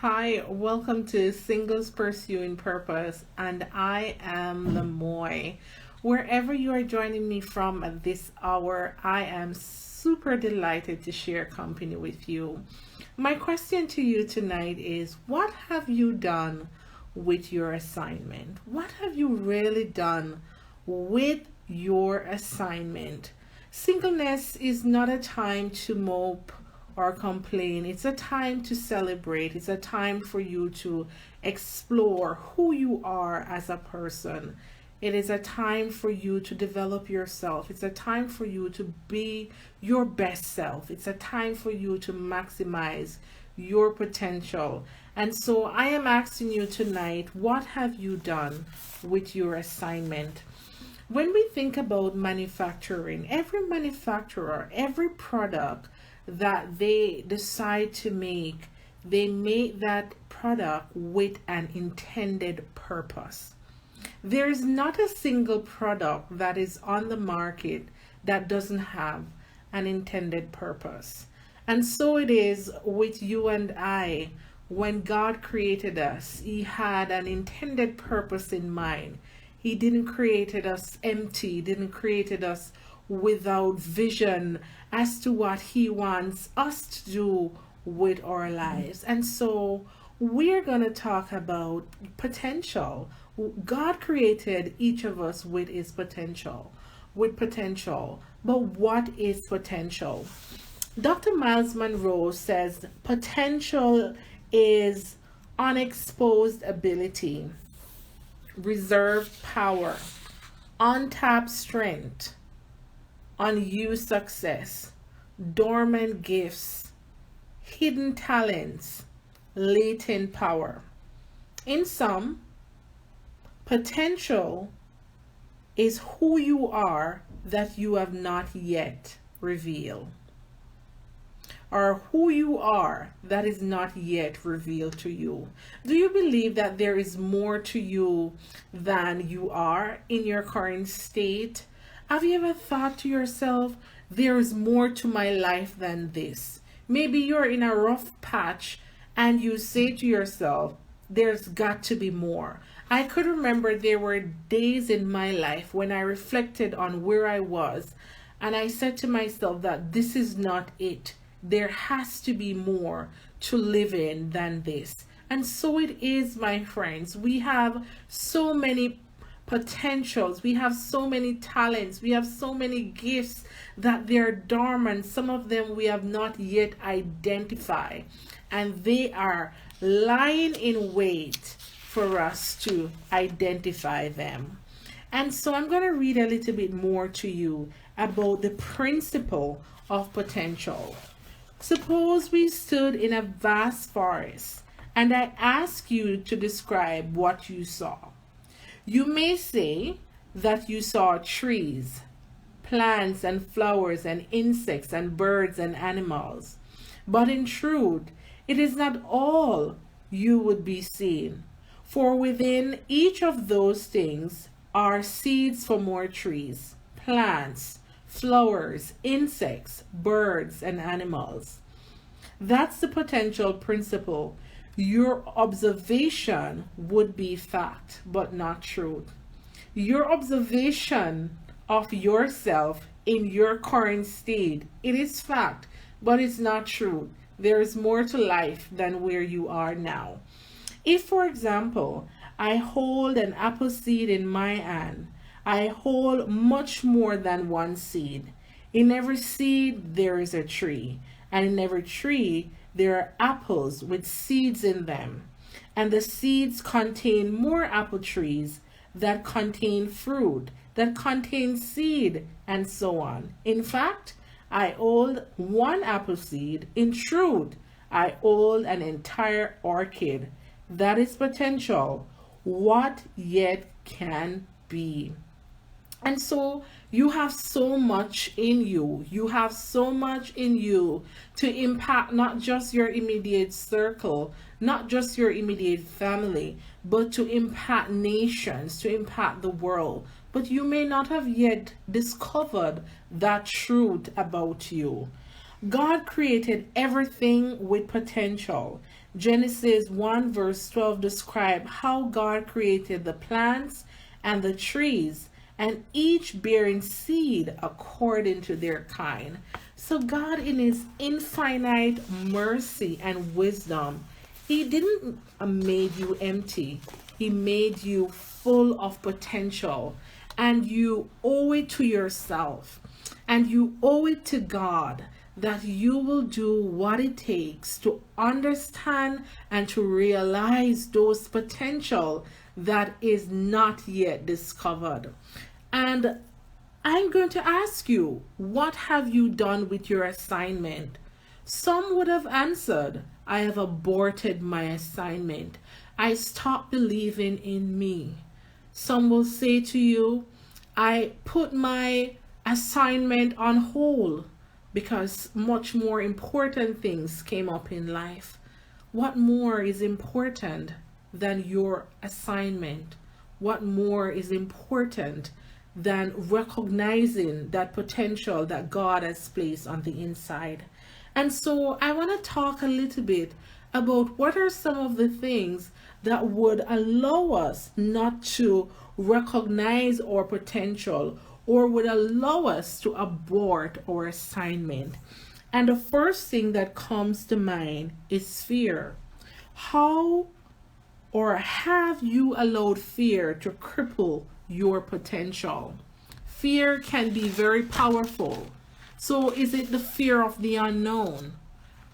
Hi, welcome to Singles Pursuing Purpose, and I am Lemoy. Wherever you are joining me from at this hour, I am super delighted to share company with you. My question to you tonight is, what have you done with your assignment? What have you really done with your assignment? Singleness is not a time to mope or complain. It's a time to celebrate. It's a time for you to explore who you are as a person. It is a time for you to develop yourself. It's a time for you to be your best self. It's a time for you to maximize your potential. And so I am asking you tonight, what have you done with your assignment? When we think about manufacturing, every manufacturer, every product that they decide to make, they make that product with an intended purpose. There is not a single product that is on the market that doesn't have an intended purpose. And so it is with you and I. When God created us, He had an intended purpose in mind. He didn't created us empty, He didn't created us without vision as to what He wants us to do with our lives. And so we're going to talk about potential. God created each of us with his potential, But what is potential? Dr. Miles Monroe says potential is unexposed ability, reserved power, untapped strength, unused success, dormant gifts, hidden talents, latent power. In sum, potential is who you are that you have not yet revealed, or who you are that is not yet revealed to you. Do you believe that there is more to you than you are in your current state? Have you ever thought to yourself, there is more to my life than this? Maybe you're in a rough patch and you say to yourself, there's got to be more. I could remember there were days in my life when I reflected on where I was and I said to myself that this is not it. There has to be more to live in than this. And so it is, my friends. We have so many potentials, we have so many talents, we have so many gifts that they're dormant. Some of them we have not yet identified, and they are lying in wait for us to identify them. And so I'm going to read a little bit more to you about the principle of potential. Suppose we stood in a vast forest and I ask you to describe what you saw. You may say that you saw trees, plants and flowers and insects and birds and animals. But in truth, it is not all you would be seeing. For within each of those things are seeds for more trees, plants, flowers, insects, birds, and animals. That's the potential principle. Your observation would be fact, but not truth. Your observation of yourself in your current state, it is fact, but it's not truth. There is more to life than where you are now. If, for example, I hold an apple seed in my hand, I hold much more than one seed. In every seed, there is a tree, and in every tree, there are apples with seeds in them, and the seeds contain more apple trees that contain fruit, that contain seed, and so on. In fact, I hold one apple seed. In truth, I hold an entire orchid. That is potential. What yet can be. And so you have so much in you. You have so much in you to impact not just your immediate circle, not just your immediate family, but to impact nations, to impact the world. But you may not have yet discovered that truth about you. God created everything with potential. Genesis 1 verse 12 describe how God created the plants and the trees, and each bearing seed according to their kind. So God, in his infinite mercy and wisdom, he didn't made you empty. He made you full of potential, and you owe it to yourself and you owe it to God that you will do what it takes to understand and to realize those potential that is not yet discovered. And I'm going to ask you, what have you done with your assignment? Some would have answered, I have aborted my assignment. I stopped believing in me. Some will say to you, I put my assignment on hold because much more important things came up in life. What more is important than your assignment? What more is important than recognizing that potential that God has placed on the inside? And so I want to talk a little bit about what are some of the things that would allow us not to recognize our potential, or would allow us to abort our assignment. And the first thing that comes to mind is fear. How or have you allowed fear to cripple your potential? Fear can be very powerful. So is it the fear of the unknown?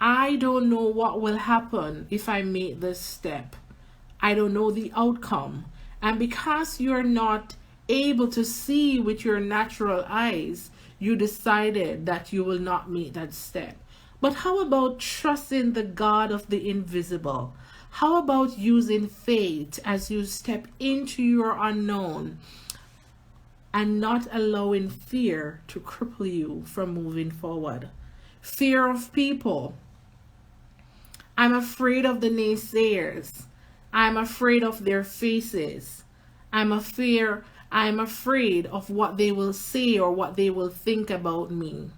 I don't know what will happen if I make this step. I don't know the outcome. And because you're not able to see with your natural eyes, you decided that you will not make that step. But how about trusting the God of the invisible? How about using faith as you step into your unknown and not allowing fear to cripple you from moving forward? Fear of people. I'm afraid of the naysayers. I'm afraid of their faces. I'm afraid of what they will say or what they will think about me.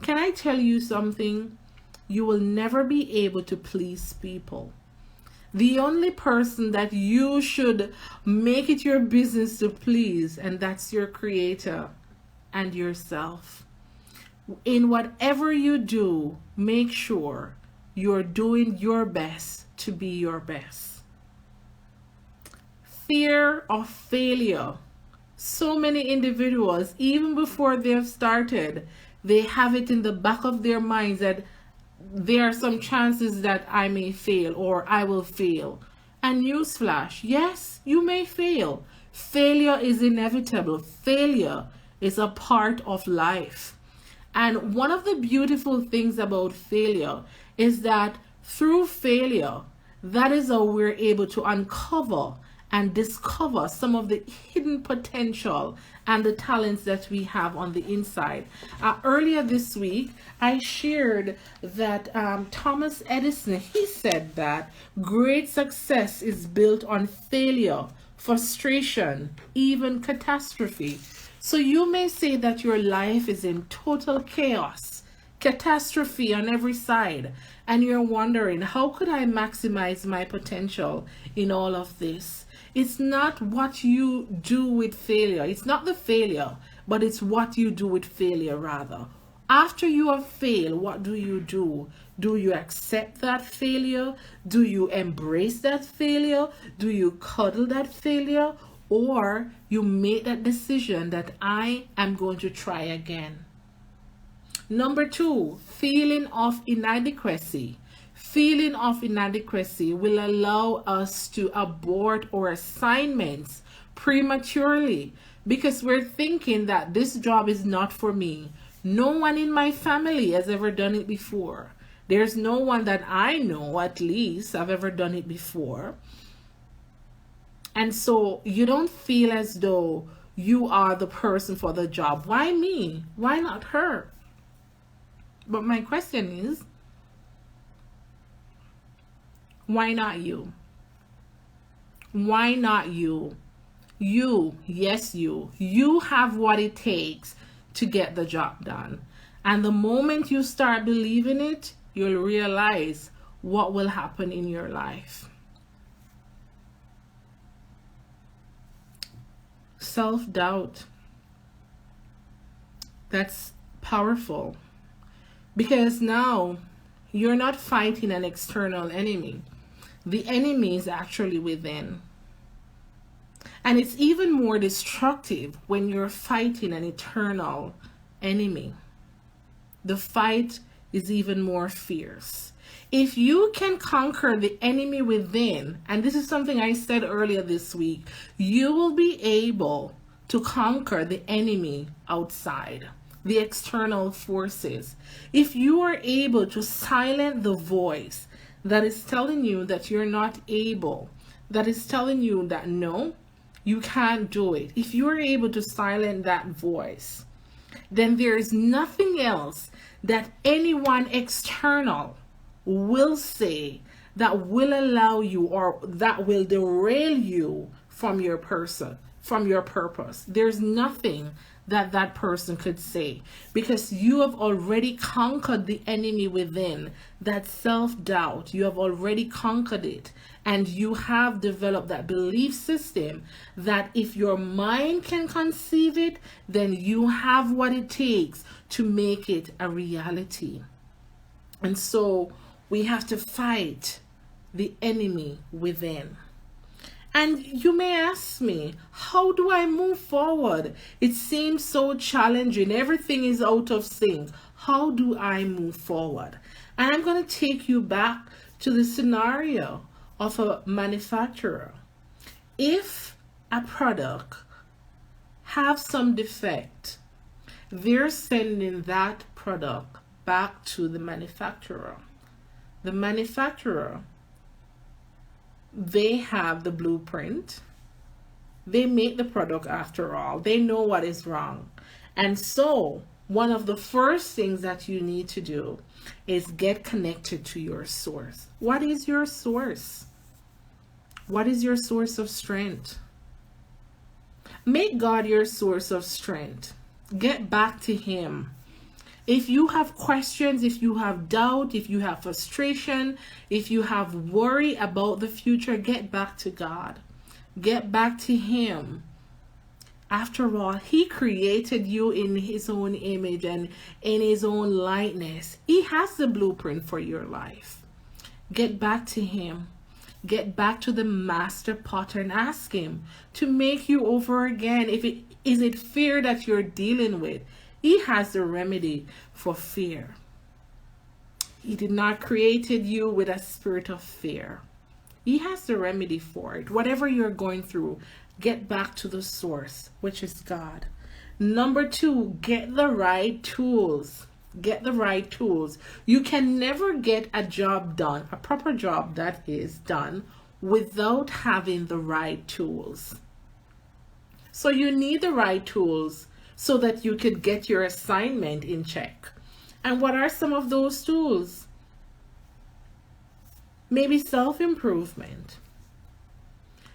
Can I tell you something? You will never be able to please people. The only person that you should make it your business to please, and that's your Creator and yourself. In whatever you do, make sure you're doing your best to be your best. Fear of failure. So many individuals, even before they've started, they have it in the back of their minds that there are some chances that I may fail or I will fail. And newsflash, yes, you may fail. Failure is inevitable. Failure is a part of life. And one of the beautiful things about failure is that through failure, that is how we're able to uncover and discover some of the hidden potential and the talents that we have on the inside. Earlier this week, I shared that Thomas Edison, he said that great success is built on failure, frustration, even catastrophe. So you may say that your life is in total chaos, catastrophe on every side, and you're wondering, how could I maximize my potential in all of this? It's not what you do with failure. It's not the failure, but it's what you do with failure rather. After you have failed, what do you do? Do you accept that failure? Do you embrace that failure? Do you cuddle that failure? Or you make that decision that I am going to try again? Number 2, feeling of inadequacy. Feeling of inadequacy will allow us to abort our assignments prematurely because we're thinking that this job is not for me. No one in my family has ever done it before. There's no one that I know, at least, have ever done it before. And so you don't feel as though you are the person for the job. Why me? Why not her? But my question is, why not you? Why not you? You, yes, you. You have what it takes to get the job done. And the moment you start believing it, you'll realize what will happen in your life. Self-doubt. That's powerful, because now you're not fighting an external enemy. The enemy is actually within. And it's even more destructive when you're fighting an eternal enemy. The fight is even more fierce. If you can conquer the enemy within, and this is something I said earlier this week, you will be able to conquer the enemy outside, the external forces. If you are able to silence the voice that is telling you that you're not able, that is telling you that no, you can't do it. If you are able to silence that voice, then there is nothing else that anyone external will say that will allow you, or that will derail you from your person, from your purpose. There's nothing that that person could say, because you have already conquered the enemy within, that self-doubt. You have already conquered it, and you have developed that belief system that if your mind can conceive it, then you have what it takes to make it a reality. And so we have to fight the enemy within. And you may ask me, how do I move forward? It seems so challenging. Everything is out of sync. How do I move forward? And I'm going to take you back to the scenario of a manufacturer. If a product have some defect, they're sending that product back to the manufacturer. The manufacturer, they have the blueprint. They make the product after all. They know what is wrong. And so one of the first things that you need to do is get connected to your source. What is your source? What is your source of strength? Make God your source of strength. Get back to Him. If you have questions, if you have doubt, if you have frustration, if you have worry about the future, get back to God. Get back to Him. After all, He created you in His own image and in His own likeness. He has the blueprint for your life. Get back to Him. Get back to the master potter and ask Him to make you over again. Is it fear that you're dealing with? He has the remedy for fear. He did not create you with a spirit of fear. He has the remedy for it. Whatever you're going through, get back to the source, which is God. Number 2, get the right tools. Get the right tools. You can never get a job done, a proper job that is done, without having the right tools. So you need the right tools so that you could get your assignment in check. And what are some of those tools? Maybe self-improvement.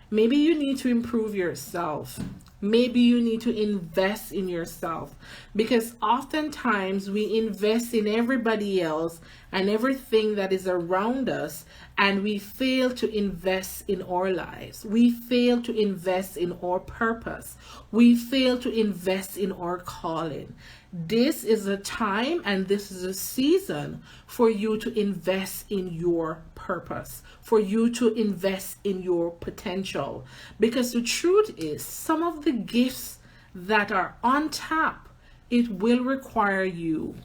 Maybe you need to improve yourself. Maybe you need to invest in yourself, because oftentimes we invest in everybody else and everything that is around us, and we fail to invest in our lives. We fail to invest in our purpose. We fail to invest in our calling. This is a time and this is a season for you to invest in your purpose, for you to invest in your potential. Because the truth is, some of the gifts that are on tap, it will require you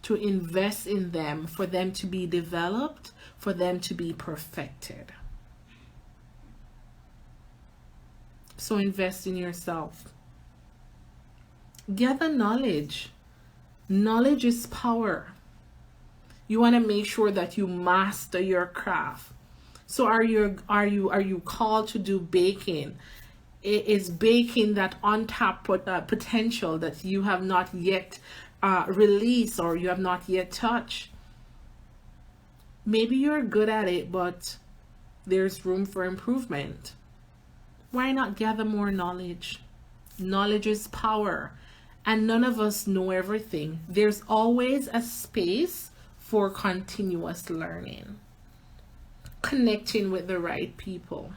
to invest in them for them to be developed, for them to be perfected. So invest in yourself. Gather knowledge. Knowledge is power. You want to make sure that you master your craft. So are you called to do baking? Is baking that untapped potential that you have not yet released or you have not yet touched? Maybe you're good at it, but there's room for improvement. Why not gather more knowledge? Knowledge is power, and none of us know everything. There's always a space for continuous learning. connecting with the right people.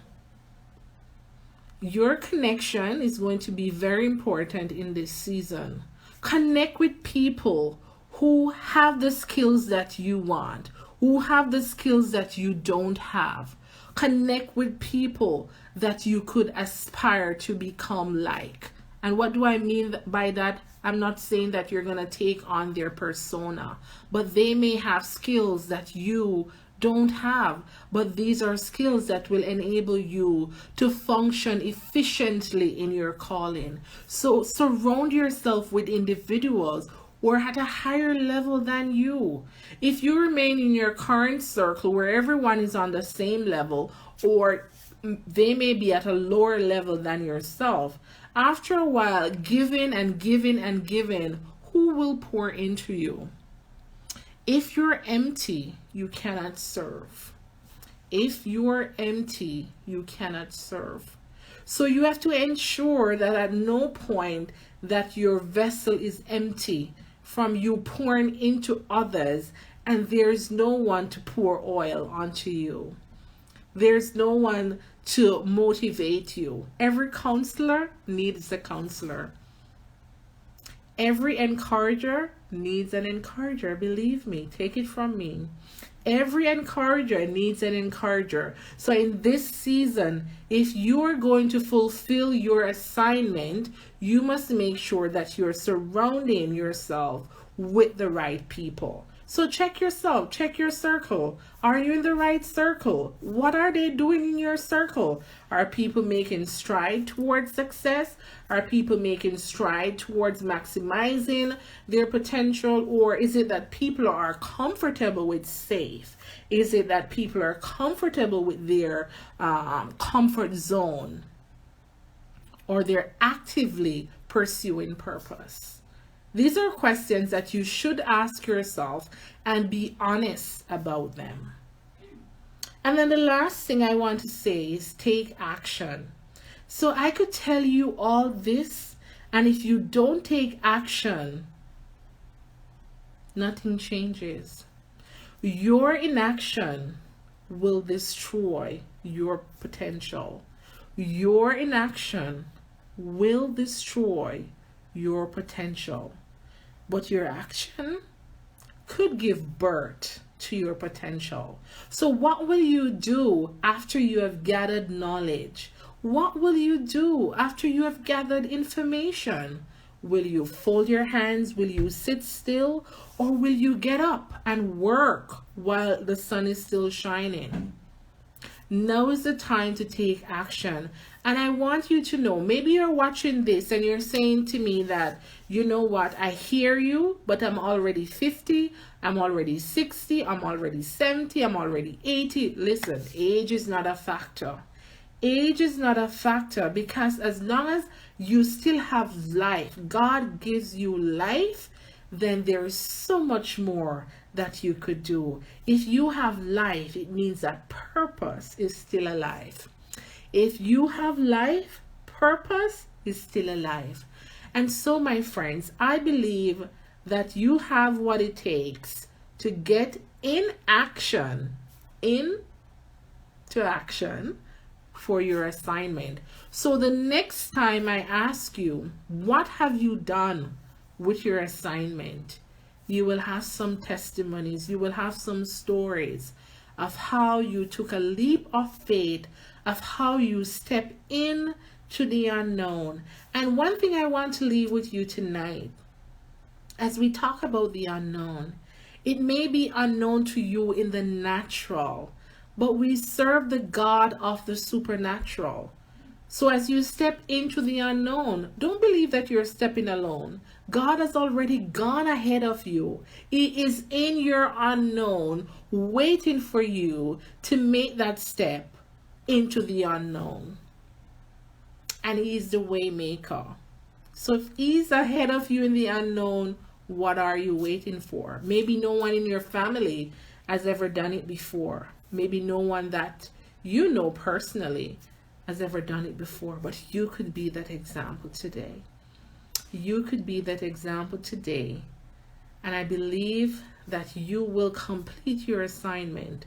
Your connection is going to be very important in this season. Connect with people who have the skills that you want, who have the skills that you don't have. Connect with people that you could aspire to become like. And what do I mean by that? I'm not saying that you're going to take on their persona, but they may have skills that you don't have, but these are skills that will enable you to function efficiently in your calling. So surround yourself with individuals who are at a higher level than you. If you remain in your current circle where everyone is on the same level, or they may be at a lower level than yourself, after a while, giving and giving and giving, who will pour into you? If you're empty, you cannot serve. If you're empty, you cannot serve. So you have to ensure that at no point that your vessel is empty from you pouring into others, and there's no one to pour oil onto you. There's no one to motivate you. Every counselor needs a counselor. Every encourager needs an encourager. Believe me, take it from me. Every encourager needs an encourager. So in this season, if you are going to fulfill your assignment, you must make sure that you're surrounding yourself with the right people. So check yourself, check your circle. Are you in the right circle? What are they doing in your circle? Are people making stride towards success? Are people making stride towards maximizing their potential? Or is it that people are comfortable with safe? Is it that people are comfortable with their comfort zone? Or they're actively pursuing purpose? These are questions that you should ask yourself and be honest about them. And then the last thing I want to say is take action. So I could tell you all this, and if you don't take action, nothing changes. Your inaction will destroy your potential. Your inaction will destroy your potential. But your action could give birth to your potential. So what will you do after you have gathered knowledge? What will you do after you have gathered information? Will you fold your hands? Will you sit still? Or will you get up and work while the sun is still shining? Now is the time to take action. And I want you to know, maybe you're watching this and you're saying to me that, you know what, I hear you, but I'm already 50, I'm already 60, I'm already 70, I'm already 80. Listen, age is not a factor. Age is not a factor, because as long as you still have life, God gives you life, then there is so much more that you could do. If you have life, it means that purpose is still alive. If you have life, purpose is still alive. And so, my friends, I believe that you have what it takes to get into action for your assignment. So the next time I ask you, what have you done with your assignment? You will have some testimonies, you will have some stories of how you took a leap of faith, of how you step in to the unknown. And one thing I want to leave with you tonight, as we talk about the unknown, it may be unknown to you in the natural, but we serve the God of the supernatural. So as you step into the unknown, don't believe that you're stepping alone. God has already gone ahead of you. He is in your unknown, waiting for you to make that step into the unknown. And He is the way maker. So if He's ahead of you in the unknown, what are you waiting for? Maybe no one in your family has ever done it before. Maybe no one that you know personally has ever done it before, but you could be that example today. You could be that example today. And I believe that you will complete your assignment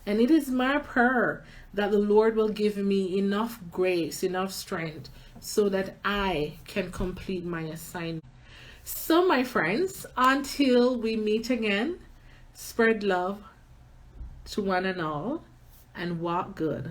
And it is my prayer that the Lord will give me enough grace, enough strength, so that I can complete my assignment. So, my friends, until we meet again, spread love to one and all and walk good.